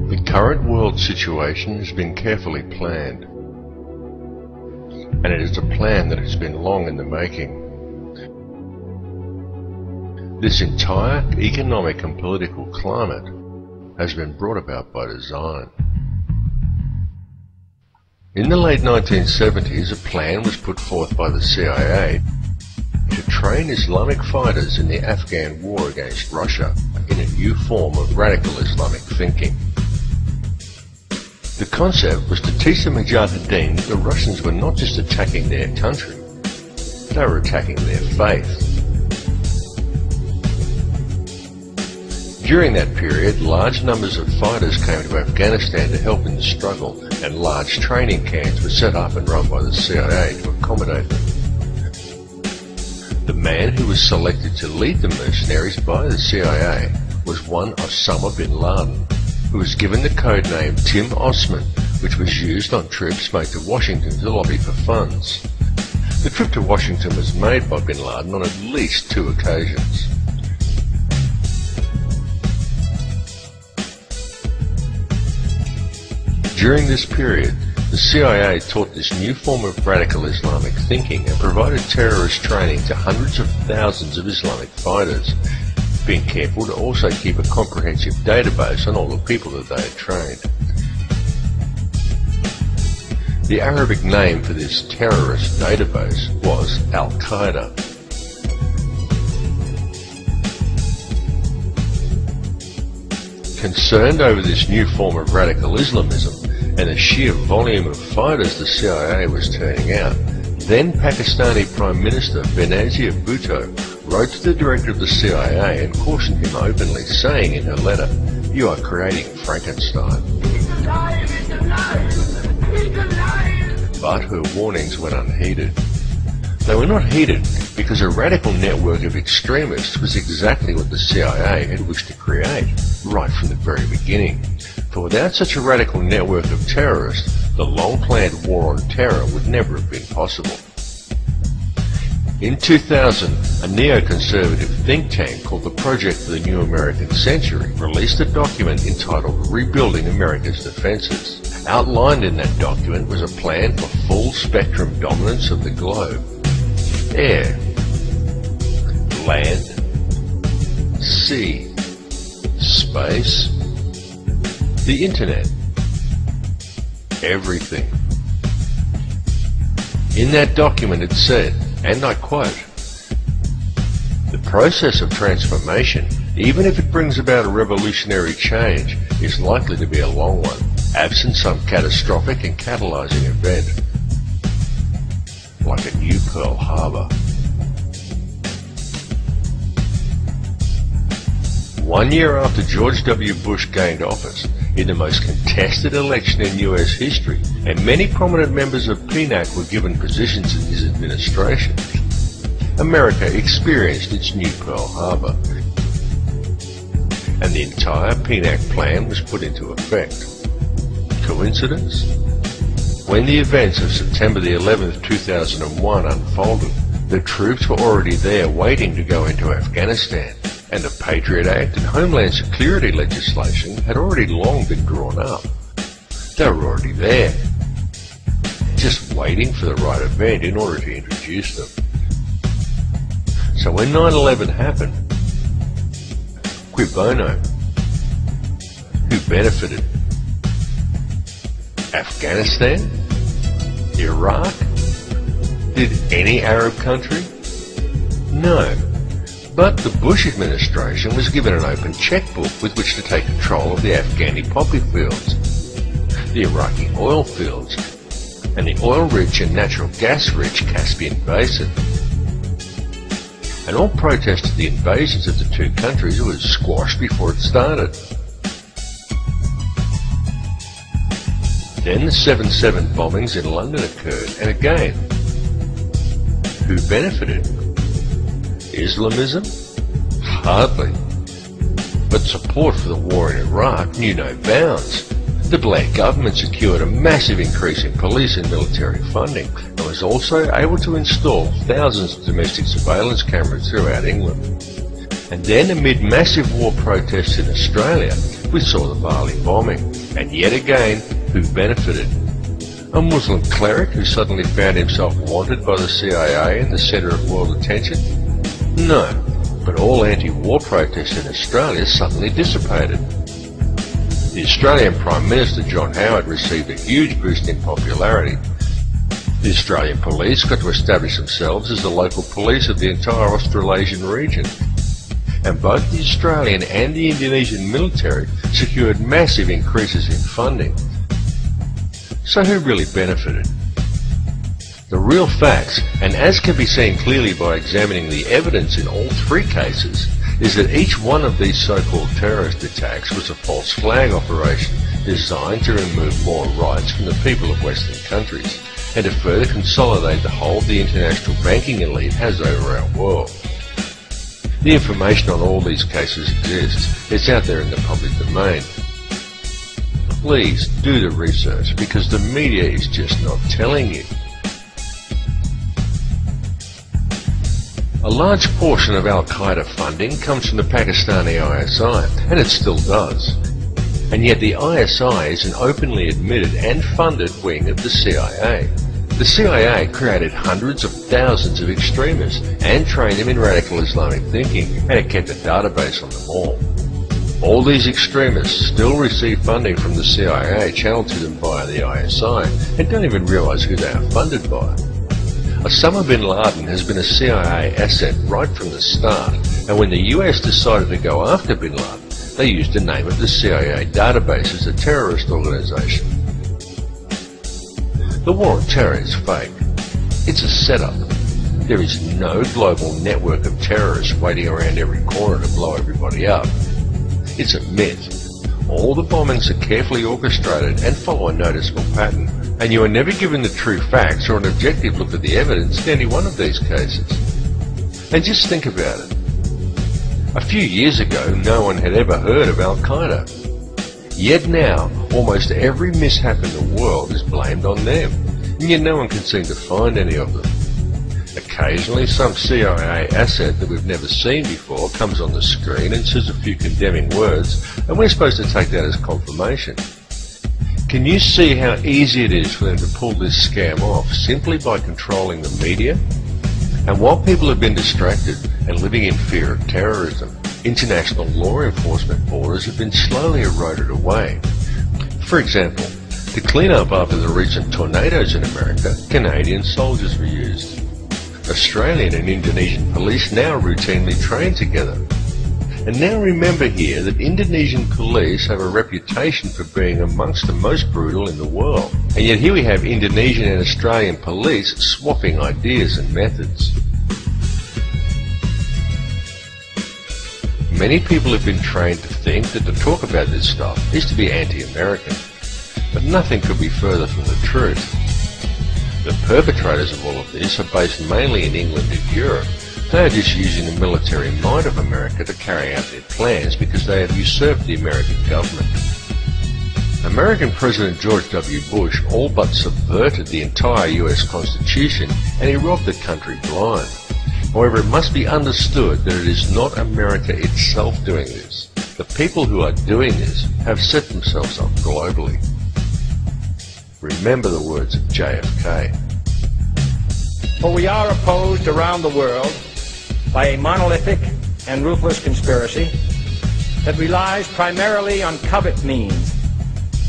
The current world situation has been carefully planned, and it is a plan that has been long in the making. This entire economic and political climate has been brought about by design. In the late 1970s, a plan was put forth by the CIA to train Islamic fighters in the Afghan war against Russia in a new form of radical Islamic thinking. The concept was to teach the Mujahideen that the Russians were not just attacking their country, they were attacking their faith. During that period, large numbers of fighters came to Afghanistan to help in the struggle, and large training camps were set up and run by the CIA to accommodate them. The man who was selected to lead the mercenaries by the CIA was one Osama bin Laden, who was given the code name Tim Osman, which was used on trips made to Washington to lobby for funds. The trip to Washington was made by bin Laden on at least 2 occasions. During this period, the CIA taught this new form of radical Islamic thinking and provided terrorist training to hundreds of thousands of Islamic fighters, being careful to also keep a comprehensive database on all the people that they had trained. The Arabic name for this terrorist database was Al-Qaeda. Concerned over this new form of radical Islamism and the sheer volume of fighters the CIA was turning out, then Pakistani Prime Minister Benazir Bhutto wrote to the director of the CIA and cautioned him openly, saying in her letter, "You are creating Frankenstein." He's alive! He's alive! He's alive! But her warnings went unheeded. They were not heeded because a radical network of extremists was exactly what the CIA had wished to create right from the very beginning. For without such a radical network of terrorists, the long-planned war on terror would never have been possible. In 2000, a neoconservative think tank called the Project for the New American Century released a document entitled Rebuilding America's Defenses. Outlined in that document was a plan for full-spectrum dominance of the globe. Air, land, sea, space, the internet, everything. In that document it said, and I quote, "The process of transformation, even if it brings about a revolutionary change, is likely to be a long one, absent some catastrophic and catalyzing event, like a new Pearl Harbor." 1 year after George W. Bush gained office, in the most contested election in US history, and many prominent members of PNAC were given positions in his administration, America experienced its new Pearl Harbor, and the entire PNAC plan was put into effect. Coincidence? When the events of September the 11th, 2001 unfolded, the troops were already there waiting to go into Afghanistan, and the Patriot Act and Homeland Security legislation had already long been drawn up. They were already there, just waiting for the right event in order to introduce them. So when 9/11 happened, cui bono? Who benefited? Afghanistan? Iraq? Did any Arab country? No. But the Bush administration was given an open checkbook with which to take control of the Afghani poppy fields, the Iraqi oil fields, and the oil-rich and natural gas-rich Caspian Basin. And all protests to the invasions of the two countries was squashed before it started. Then the 7/7 bombings in London occurred, and again, who benefited? Islamism? Hardly. But support for the war in Iraq knew no bounds. The Blair government secured a massive increase in police and military funding, and was also able to install thousands of domestic surveillance cameras throughout England. And then, amid massive war protests in Australia, we saw the Bali bombing, And yet again, who benefited? A Muslim cleric who suddenly found himself wanted by the CIA and the centre of world attention? No, but all anti-war protests in Australia suddenly dissipated. The Australian Prime Minister John Howard received a huge boost in popularity. The Australian police got to establish themselves as the local police of the entire Australasian region. And both the Australian and the Indonesian military secured massive increases in funding. So who really benefited? The real facts, and as can be seen clearly by examining the evidence in all three cases, is that each one of these so-called terrorist attacks was a false flag operation designed to remove more rights from the people of Western countries and to further consolidate the hold the international banking elite has over our world. The information on all these cases exists. It's out there in the public domain. Please do the research, because the media is just not telling you. A large portion of Al-Qaeda funding comes from the Pakistani ISI, and it still does. And yet the ISI is an openly admitted and funded wing of the CIA. The CIA created hundreds of thousands of extremists and trained them in radical Islamic thinking, and it kept a database on them all. All these extremists still receive funding from the CIA channeled to them via the ISI and don't even realize who they are funded by. Osama bin Laden has been a CIA asset right from the start, and when the US decided to go after bin Laden, they used the name of the CIA database as a terrorist organization. The war on terror is fake. It's a setup. There is no global network of terrorists waiting around every corner to blow everybody up. It's a myth. All the bombings are carefully orchestrated and follow a noticeable pattern, and you are never given the true facts or an objective look at the evidence in any one of these cases. And just think about it. A few years ago, no one had ever heard of Al-Qaeda. Yet now, almost every mishap in the world is blamed on them, and yet no one can seem to find any of them. Occasionally, some CIA asset that we've never seen before comes on the screen and says a few condemning words, and we're supposed to take that as confirmation. Can you see how easy it is for them to pull this scam off simply by controlling the media? And while people have been distracted and living in fear of terrorism, international law enforcement borders have been slowly eroded away. For example, to clean up after the recent tornadoes in America, Canadian soldiers were used. Australian and Indonesian police now routinely train together. And now remember here that Indonesian police have a reputation for being amongst the most brutal in the world. And yet here we have Indonesian and Australian police swapping ideas and methods. Many people have been trained to think that to talk about this stuff is to be anti-American. But nothing could be further from the truth. The perpetrators of all of this are based mainly in England and Europe. They are just using the military might of America to carry out their plans because they have usurped the American government. American President George W. Bush all but subverted the entire US Constitution, and he robbed the country blind. However, it must be understood that it is not America itself doing this. The people who are doing this have set themselves up globally. Remember the words of JFK. For we are opposed around the world by a monolithic and ruthless conspiracy that relies primarily on covert means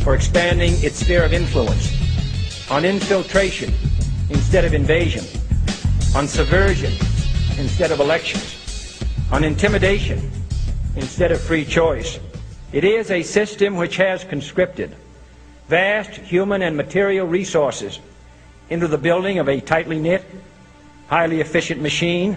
for expanding its sphere of influence, on infiltration instead of invasion, on subversion instead of elections, on intimidation instead of free choice. It is a system which has conscripted vast human and material resources into the building of a tightly knit, highly efficient machine